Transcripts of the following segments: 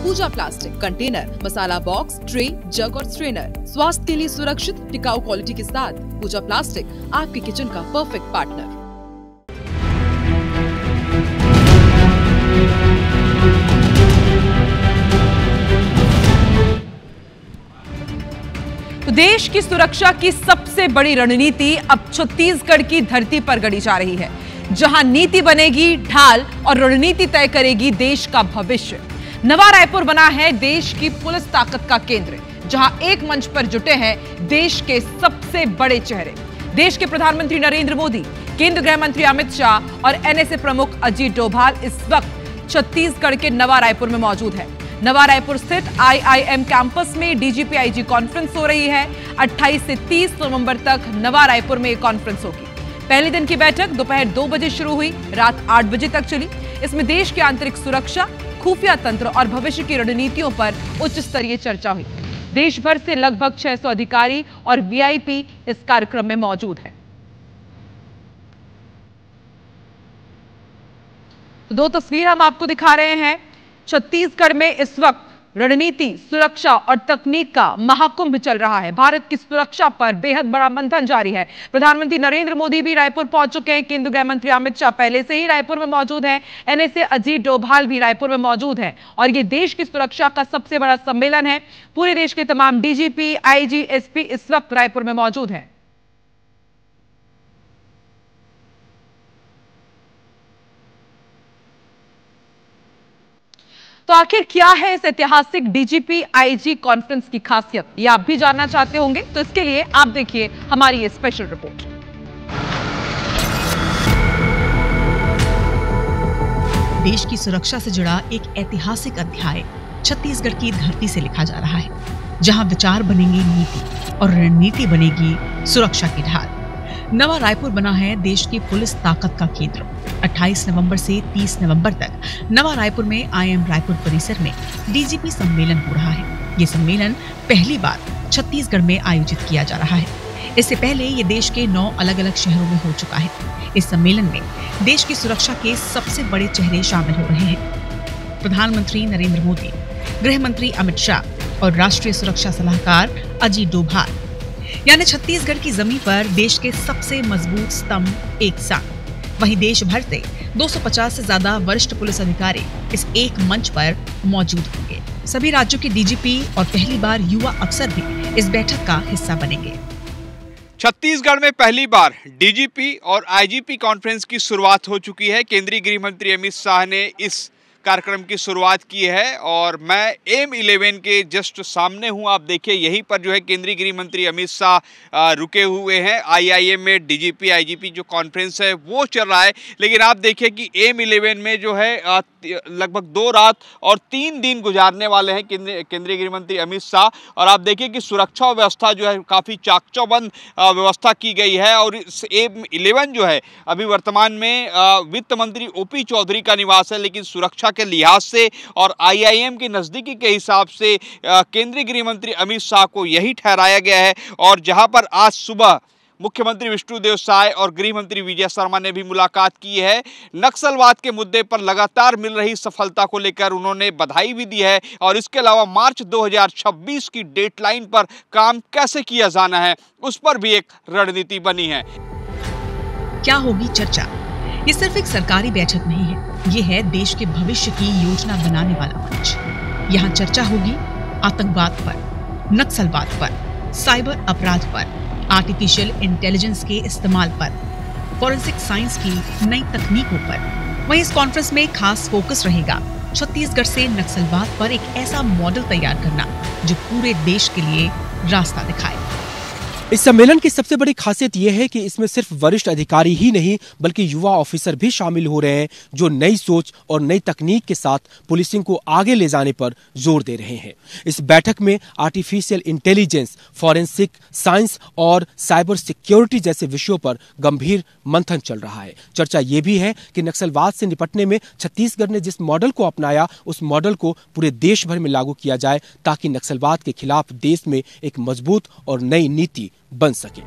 पूजा plastic, container, मसाला box, tray, जग और strainer. स्वास्थ्य के लिए सुरक्षित, टिकाऊ क्वालिटी के साथ पूजा प्लास्टिक आपके किचन का परफेक्ट पार्टनर। तो देश की सुरक्षा की सबसे बड़ी रणनीति अब छत्तीसगढ़ की धरती पर गढ़ी जा रही है, जहां नीति बनेगी ढाल और रणनीति तय करेगी देश का भविष्य। नवा रायपुर बना है देश की पुलिस ताकत का केंद्र, जहां एक मंच पर जुटे हैं देश के सबसे बड़े चेहरे। देश के प्रधानमंत्री नरेंद्र मोदी, केंद्रीय गृह मंत्री अमित शाह और एनएसए प्रमुख अजीत डोभाल इस वक्त छत्तीसगढ़ के नवा रायपुर में मौजूद है। नवा रायपुर स्थित IIM कैंपस में डीजीपी आईजी कॉन्फ्रेंस हो रही है। 28 से 30 नवंबर तक नवा रायपुर में कॉन्फ्रेंस होगी। पहले दिन की बैठक दोपहर 2 बजे शुरू हुई, रात 8 बजे तक चली। इसमें देश की आंतरिक सुरक्षा, खुफिया तंत्र और भविष्य की रणनीतियों पर उच्च स्तरीय चर्चा हुई। देश भर से लगभग 600 अधिकारी और VIP इस कार्यक्रम में मौजूद हैं। तो 2 तस्वीर हम आपको दिखा रहे हैं। छत्तीसगढ़ में इस वक्त रणनीति, सुरक्षा और तकनीक का महाकुंभ चल रहा है। भारत की सुरक्षा पर बेहद बड़ा मंथन जारी है। प्रधानमंत्री नरेंद्र मोदी भी रायपुर पहुंच चुके हैं। केंद्रीय गृह मंत्री अमित शाह पहले से ही रायपुर में मौजूद हैं। एनएसए अजीत डोभाल भी रायपुर में मौजूद हैं। और ये देश की सुरक्षा का सबसे बड़ा सम्मेलन है। पूरे देश के तमाम डीजीपी, आईजी, एसपी इस वक्त रायपुर में मौजूद हैं। तो आखिर क्या है इस ऐतिहासिक डीजीपी आईजी कॉन्फ्रेंस की खासियत, ये आप भी जानना चाहते होंगे, तो इसके लिए आप देखिए हमारी ये स्पेशल रिपोर्ट। देश की सुरक्षा से जुड़ा एक ऐतिहासिक अध्याय छत्तीसगढ़ की धरती से लिखा जा रहा है, जहां विचार बनेंगे नीति और रणनीति बनेगी सुरक्षा की ढाल। नवा रायपुर बना है देश की पुलिस ताकत का केंद्र। 28 नवंबर से 30 नवंबर तक नवा रायपुर में IIM रायपुर परिसर में डीजीपी सम्मेलन हो रहा है। ये सम्मेलन पहली बार छत्तीसगढ़ में आयोजित किया जा रहा है। इससे पहले ये देश के 9 अलग अलग शहरों में हो चुका है। इस सम्मेलन में देश की सुरक्षा के सबसे बड़े चेहरे शामिल हो रहे हैं। प्रधानमंत्री नरेंद्र मोदी, गृह मंत्री अमित शाह और राष्ट्रीय सुरक्षा सलाहकार अजीत डोभाल, यानी छत्तीसगढ़ की जमीन पर देश के सबसे मजबूत स्तंभ एक साथ। वहीं देश भर से 250 से ज्यादा वरिष्ठ पुलिस अधिकारी इस एक मंच पर मौजूद होंगे। सभी राज्यों के डीजीपी और पहली बार युवा अफसर भी इस बैठक का हिस्सा बनेंगे। छत्तीसगढ़ में पहली बार डीजीपी और आईजीपी कॉन्फ्रेंस की शुरुआत हो चुकी है। केंद्रीय गृह मंत्री अमित शाह ने इस कार्यक्रम की शुरुआत की है और मैं M11 के जस्ट सामने हूं। आप देखिए यहीं पर जो है केंद्रीय गृह मंत्री अमित शाह रुके हुए हैं। IIM में डीजीपी आईजीपी जो कॉन्फ्रेंस है वो चल रहा है, लेकिन आप देखिए कि M11 में जो है लगभग 2 रात और 3 दिन गुजारने वाले हैं केंद्रीय गृह मंत्री अमित शाह। और आप देखिए कि सुरक्षा व्यवस्था जो है काफ़ी चाक-चौबंद व्यवस्था की गई है। और इस M11 जो है अभी वर्तमान में वित्त मंत्री OP चौधरी का निवास है, लेकिन सुरक्षा के लिहाज से और IIM की नज़दीकी के हिसाब से केंद्रीय गृह मंत्री अमित शाह को यही ठहराया गया है। और जहां पर आज सुबह मुख्यमंत्री विष्णुदेव साय और गृह मंत्री विजय शर्मा ने भी मुलाकात की है। नक्सलवाद के मुद्दे पर लगातार मिल रही सफलता को लेकर उन्होंने बधाई भी दी है। और इसके अलावा मार्च 2026 की डेडलाइन पर काम कैसे किया जाना है उस पर भी एक रणनीति बनी है। क्या होगी चर्चा? ये सिर्फ एक सरकारी बैठक नहीं है, ये है देश के भविष्य की योजना बनाने वाला मंच। यहाँ चर्चा होगी आतंकवाद पर, नक्सलवाद पर, साइबर अपराध पर, आर्टिफिशियल इंटेलिजेंस के इस्तेमाल पर, फॉरेंसिक साइंस की नई तकनीकों पर। वहीं इस कॉन्फ्रेंस में खास फोकस रहेगा छत्तीसगढ़ से नक्सलवाद पर एक ऐसा मॉडल तैयार करना जो पूरे देश के लिए रास्ता दिखाए। इस सम्मेलन की सबसे बड़ी खासियत यह है कि इसमें सिर्फ वरिष्ठ अधिकारी ही नहीं बल्कि युवा ऑफिसर भी शामिल हो रहे हैं, जो नई सोच और नई तकनीक के साथ पुलिसिंग को आगे ले जाने पर जोर दे रहे हैं। इस बैठक में आर्टिफिशियल इंटेलिजेंस, फॉरेंसिक साइंस और साइबर सिक्योरिटी जैसे विषयों पर गंभीर मंथन चल रहा है। चर्चा ये भी है कि नक्सलवाद से निपटने में छत्तीसगढ़ ने जिस मॉडल को अपनाया उस मॉडल को पूरे देश भर में लागू किया जाए, ताकि नक्सलवाद के खिलाफ देश में एक मजबूत और नई नीति बन सके।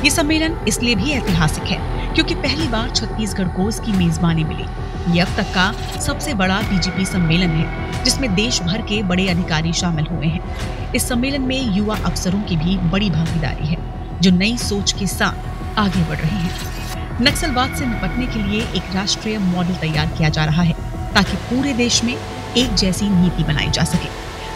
ये सम्मेलन इसलिए भी ऐतिहासिक है क्योंकि पहली बार छत्तीसगढ़ को इसकी मेजबानी मिली। ये अब तक का सबसे बड़ा डीजीपी सम्मेलन है, जिसमें देश भर के बड़े अधिकारी शामिल हुए हैं। इस सम्मेलन में युवा अफसरों की भी बड़ी भागीदारी है, जो नई सोच के साथ आगे बढ़ रहे हैं। नक्सलवाद से निपटने के लिए एक राष्ट्रीय मॉडल तैयार किया जा रहा है, ताकि पूरे देश में एक जैसी नीति बनाई जा सके।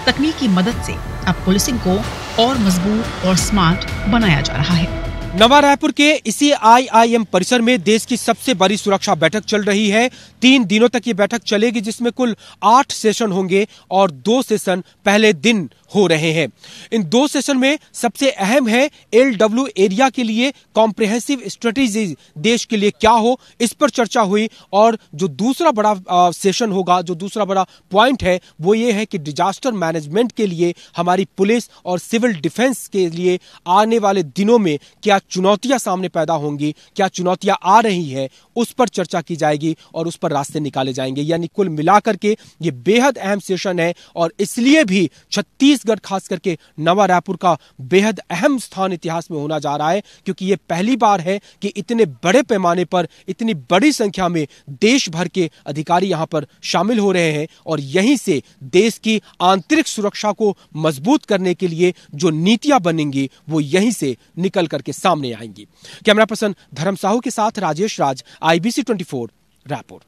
तकनीक की मदद से अब पुलिसिंग को और मजबूत और स्मार्ट बनाया जा रहा है। नवा रायपुर के इसी IIM परिसर में देश की सबसे बड़ी सुरक्षा बैठक चल रही है। 3 दिनों तक ये बैठक चलेगी, जिसमें कुल 8 सेशन होंगे और 2 सेशन पहले दिन हो रहे हैं। इन 2 सेशन में सबसे अहम है LW एरिया के लिए कॉम्प्रिहेंसिव स्ट्रेटेजी देश के लिए क्या हो, इस पर चर्चा हुई। और जो दूसरा बड़ा सेशन होगा, जो दूसरा बड़ा पॉइंट है, वो ये है कि डिजास्टर मैनेजमेंट के लिए हमारी पुलिस और सिविल डिफेंस के लिए आने वाले दिनों में क्या चुनौतियां सामने पैदा होंगी, क्या चुनौतियां आ रही है, उस पर चर्चा की जाएगी और उस पर रास्ते निकाले जाएंगे। यानी कुल मिलाकर के ये बेहद अहम सेशन है और इसलिए भी छत्तीसगढ़, खास करके नवा रायपुर का बेहद अहम स्थान इतिहास में होना जा रहा है, क्योंकि ये पहली बार है कि इतने बड़े पैमाने पर, इतनी बड़ी संख्या में देश भर के अधिकारी यहां पर शामिल हो रहे हैं और यहीं से देश की आंतरिक सुरक्षा को मजबूत करने के लिए जो नीतियां बनेंगी वो यहीं से निकल करके सामने आएंगी। कैमरा पर्सन धर्म साहू के साथ राजेश राज, IBC 24 रायपुर।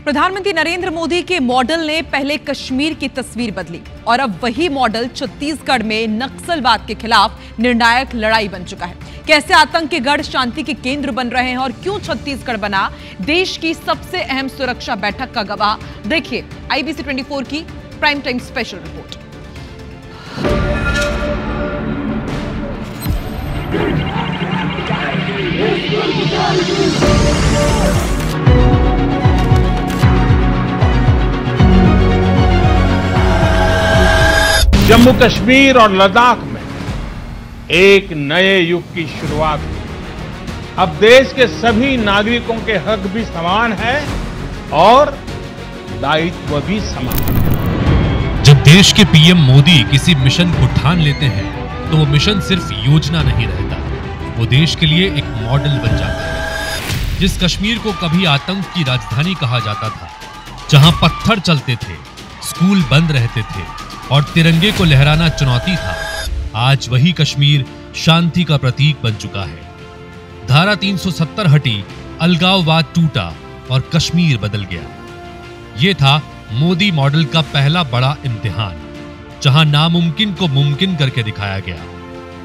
प्रधानमंत्री नरेंद्र मोदी के मॉडल ने पहले कश्मीर की तस्वीर बदली और अब वही मॉडल छत्तीसगढ़ में नक्सलवाद के खिलाफ निर्णायक लड़ाई बन चुका है। कैसे आतंक के गढ़ शांति के केंद्र बन रहे हैं और क्यों छत्तीसगढ़ बना देश की सबसे अहम सुरक्षा बैठक का गवाह, देखिए IBC 24 की prime time special report. Jammu Kashmir और लद्दाख में एक नए युग की शुरुआत हुई। अब देश के सभी नागरिकों के हक भी समान है और दायित्व भी समान है। जब देश के PM मोदी किसी मिशन को ठान लेते हैं तो वो मिशन सिर्फ योजना नहीं रहता, वो देश के लिए एक मॉडल बन जाता है। जिस कश्मीर को कभी आतंक की राजधानी कहा जाता था, जहां पत्थर चलते थे, स्कूल बंद रहते थे और तिरंगे को लहराना चुनौती था, आज वही कश्मीर शांति का प्रतीक बन चुका है। धारा 370 हटी, अलगाववाद टूटा और कश्मीर बदल गया। ये था मोदी मॉडल का पहला बड़ा इम्तिहान, जहां नामुमकिन को मुमकिन करके दिखाया गया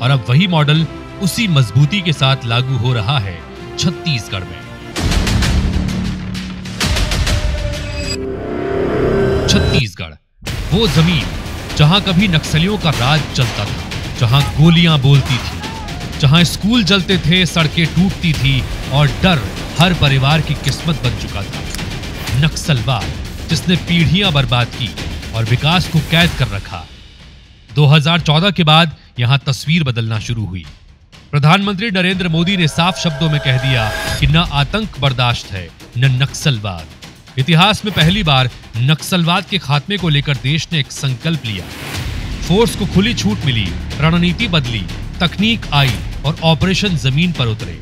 और अब वही मॉडल उसी मजबूती के साथ लागू हो रहा है छत्तीसगढ़ में। छत्तीसगढ़, वो जमीन जहां कभी नक्सलियों का राज चलता था, जहां गोलियां बोलती थी, जहां स्कूल जलते थे, सड़कें टूटती थी और डर हर परिवार की किस्मत बन चुका था। नक्सलवाद जिसने पीढ़ियां बर्बाद की और विकास को कैद कर रखा। 2014 के बाद यहां तस्वीर बदलना शुरू हुई। प्रधानमंत्री नरेंद्र मोदी ने साफ शब्दों में कह दिया कि न आतंक बर्दाश्त है, न नक्सलवाद। इतिहास में पहली बार नक्सलवाद के खात्मे को लेकर देश ने एक संकल्प लिया। फोर्स को खुली छूट मिली, रणनीति बदली, तकनीक आई और ऑपरेशन जमीन पर उतरे।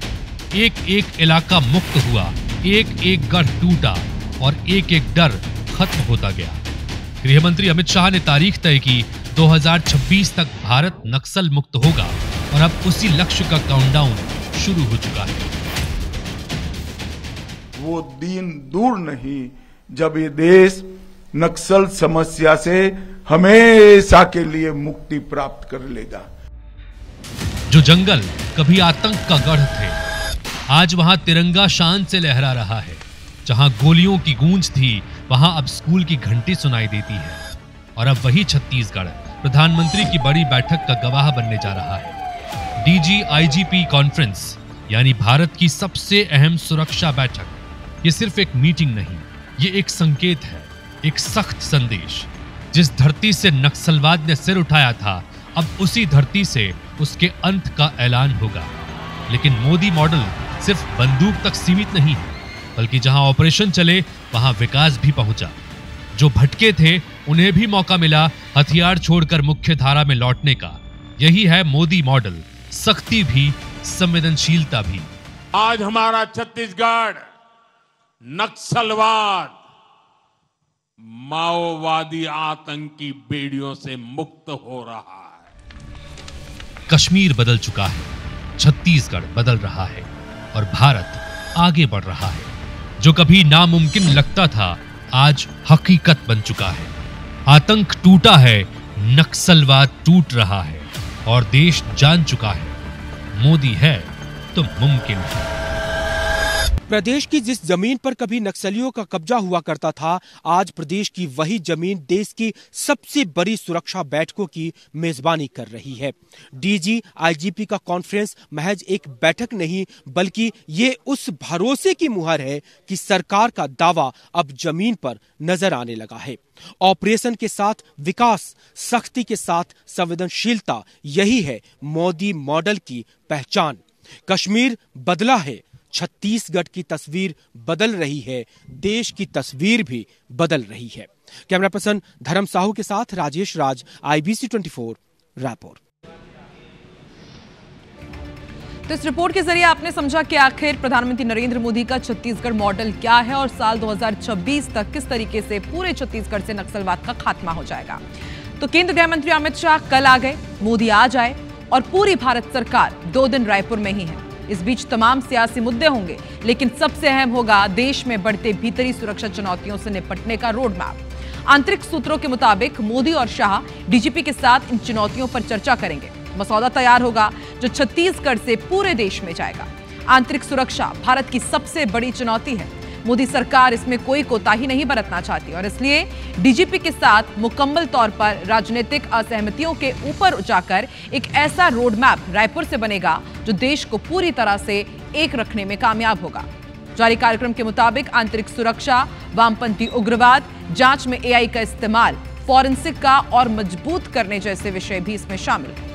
एक एक इलाका मुक्त हुआ, एक एक गढ़ टूटा और एक एक डर खत्म होता गया। गृहमंत्री अमित शाह ने तारीख तय की, 2026 तक भारत नक्सल मुक्त होगा और अब उसी लक्ष्य का काउंटडाउन शुरू हो चुका है। वो दिन दूर नहीं जब ये देश नक्सल समस्या से हमेशा के लिए मुक्ति प्राप्त कर लेगा। जो जंगल कभी आतंक का गढ़ थे, आज वहां तिरंगा शान से लहरा रहा है। जहां गोलियों की गूंज थी, वहां अब स्कूल की घंटी सुनाई देती है। और अब वही छत्तीसगढ़ प्रधानमंत्री की बड़ी बैठक का गवाह बनने जा रहा है। DG-IGP कॉन्फ्रेंस यानी भारत की सबसे अहम सुरक्षा बैठक, ये सिर्फ एक मीटिंग नहीं, ये एक संकेत है, एक सख्त संदेश। जिस धरती से नक्सलवाद ने सिर उठाया था, अब उसी धरती से उसके अंत का ऐलान होगा। लेकिन मोदी मॉडल सिर्फ बंदूक तक सीमित नहीं है, बल्कि जहां ऑपरेशन चले वहां विकास भी पहुंचा। जो भटके थे उन्हें भी मौका मिला हथियार छोड़कर मुख्य धारा में लौटने का। यही है मोदी मॉडल, सख्ती भी, संवेदनशीलता भी। आज हमारा छत्तीसगढ़ नक्सलवाद, माओवादी आतंकी बेड़ियों से मुक्त हो रहा है। कश्मीर बदल चुका है, छत्तीसगढ़ बदल रहा है और भारत आगे बढ़ रहा है। जो कभी नामुमकिन लगता था आज हकीकत बन चुका है। आतंक टूटा है, नक्सलवाद टूट रहा है और देश जान चुका है मोदी है तो मुमकिन है। प्रदेश की जिस जमीन पर कभी नक्सलियों का कब्जा हुआ करता था, आज प्रदेश की वही जमीन देश की सबसे बड़ी सुरक्षा बैठकों की मेजबानी कर रही है। डीजी आईजीपी का कॉन्फ्रेंस महज एक बैठक नहीं, बल्कि ये उस भरोसे की मुहर है कि सरकार का दावा अब जमीन पर नजर आने लगा है। ऑपरेशन के साथ विकास, सख्ती के साथ संवेदनशीलता, यही है मोदी मॉडल की पहचान। कश्मीर बदला है, छत्तीसगढ़ की तस्वीर बदल रही है, देश की तस्वीर भी बदल रही है। कैमरा पर्सन धर्म साहू के साथ राजेश राज, IBC 24 रायपुर। तो इस रिपोर्ट के जरिए आपने समझा कि आखिर प्रधानमंत्री नरेंद्र मोदी का छत्तीसगढ़ मॉडल क्या है और साल 2026 तक किस तरीके से पूरे छत्तीसगढ़ से नक्सलवाद का खात्मा हो जाएगा। तो केंद्रीय गृह मंत्री अमित शाह कल आ गए, मोदी आज आए और पूरी भारत सरकार 2 दिन रायपुर में ही है। इस बीच तमाम सियासी मुद्दे होंगे, लेकिन सबसे अहम होगा देश में बढ़ते भीतरी सुरक्षा चुनौतियों से निपटने का रोड मैप। आंतरिक सूत्रों के मुताबिक मोदी और शाह डीजीपी के साथ इन चुनौतियों पर चर्चा करेंगे। मसौदा तैयार होगा जो छत्तीसगढ़ से पूरे देश में जाएगा। आंतरिक सुरक्षा भारत की सबसे बड़ी चुनौती है। मोदी सरकार इसमें कोई कोताही नहीं बरतना चाहती और इसलिए डीजीपी के साथ मुकम्मल तौर पर राजनीतिक असहमतियों के ऊपर जाकर एक ऐसा रोड मैप रायपुर से बनेगा जो देश को पूरी तरह से एक रखने में कामयाब होगा। जारी कार्यक्रम के मुताबिक आंतरिक सुरक्षा, वामपंथी उग्रवाद, जांच में AI का इस्तेमाल, फॉरेंसिक का और मजबूत करने जैसे विषय भी इसमें शामिल हैं।